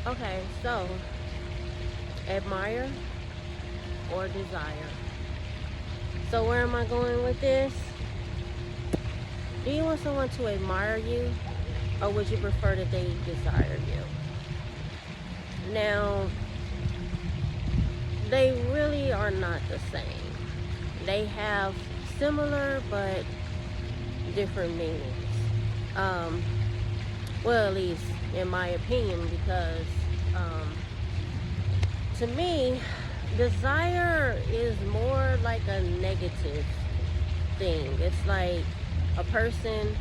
Okay, so admire or desire. So where am I going with this? Do you want someone to admire you, or would you prefer that they desire you? Now, they really are not the same. They have similar but different meanings. Um, well, at least in my opinion, because um, to me, desire is more like a negative thing. It's like a person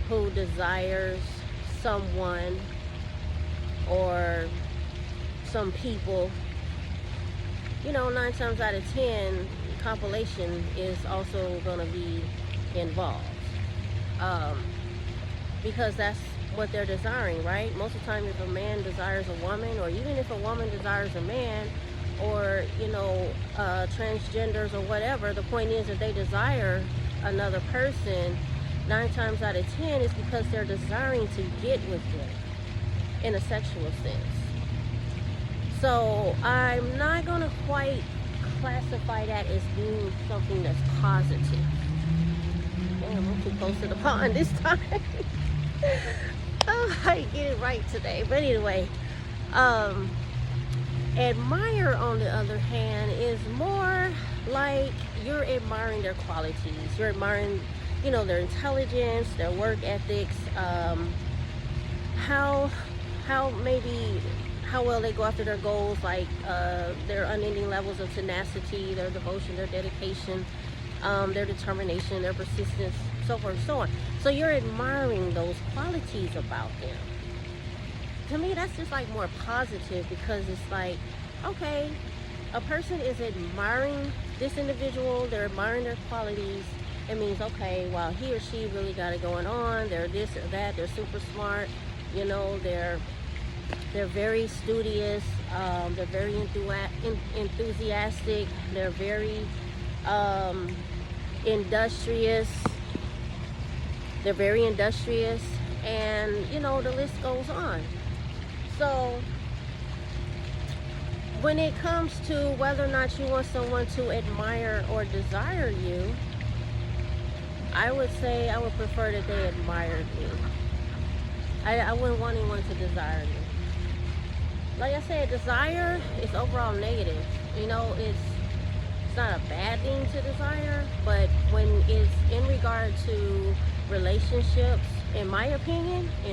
who desires someone or some people. 9 times out of 10, compilation is also going to be involved. Um, because that's what they're desiring, right? Most of the time, if a man desires a woman, or even if a woman desires a man, or transgenders or whatever, the point is that they desire another person. 9 times out of 10 is because they're desiring to get with them in a sexual sense. So I'm not gonna quite classify that as being something that's positive. Damn, I'm too close to the pond this time. Oh, I didn't get it right today. But anyway, admire, on the other hand, is more like you're admiring their qualities. You're admiring, their intelligence, their work ethics, how maybe how well they go after their goals, like their unending levels of tenacity, their devotion, their dedication, their determination, their persistence, so forth and so on. So you're admiring those qualities about them. To me, that's just like more positive, because it's like, okay, a person is admiring this individual, they're admiring their qualities. It means, okay, well, he or she really got it going on, they're this or that, they're super smart, they're very studious, they're very enthusiastic, they're very industrious, and the list goes on. So when it comes to whether or not you want someone to admire or desire you, I would say I would prefer that they admired me. I wouldn't want anyone to desire me. Like I said, desire is overall negative. It's not a bad thing to desire, but when it's in regard to relationships, in my opinion, I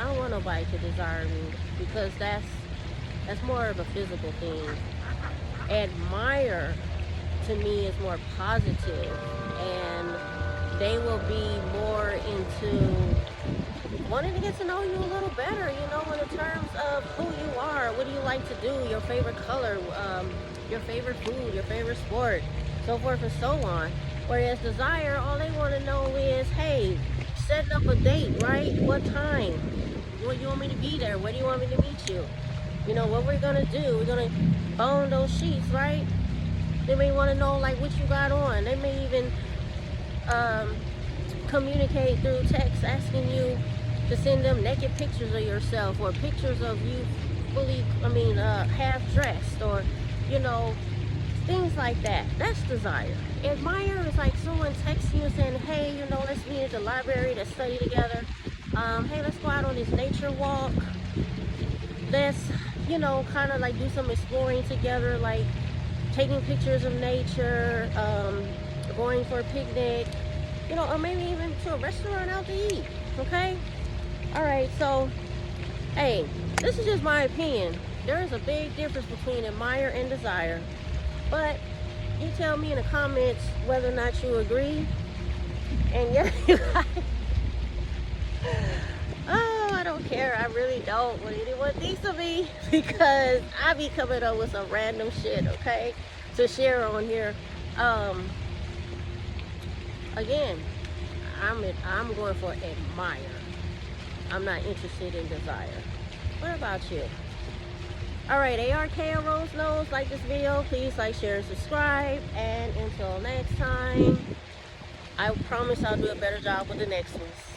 don't want nobody to desire me, because that's more of a physical thing. Admire, to me, is more positive, and they will be more into wanting to get to know you a little better, in terms of who you are, what do you like to do, your favorite color, your favorite food, your favorite sport, so forth and so on. Whereas desire, all they want to know is, hey, setting up a date, right? What time? What you want me to be there? Where do you want me to meet you? What we're gonna do? We're gonna bone those sheets, right? They may want to know like what you got on. They may even communicate through text, asking you to send them naked pictures of yourself, or pictures of you fully, half dressed, or things like that. That's desire. Admire is like someone texting you saying, hey, let's meet at the library to study together. Hey, let's go out on this nature walk. Let's, kind of like do some exploring together, like taking pictures of nature, going for a picnic, or maybe even to a restaurant out to eat, okay? All right, so, hey, this is just my opinion. There is a big difference between admire and desire, but you tell me in the comments whether or not you agree. And yeah, you guys, oh, I don't care. I really don't what anyone thinks of me, because I be coming up with some random shit, okay, to share on here. Again, I'm going for admire. I'm not interested in desire. What about you? All right, ARK and Rose Nose, like this video. Please like, share, and subscribe. And until next time, I promise I'll do a better job with the next ones.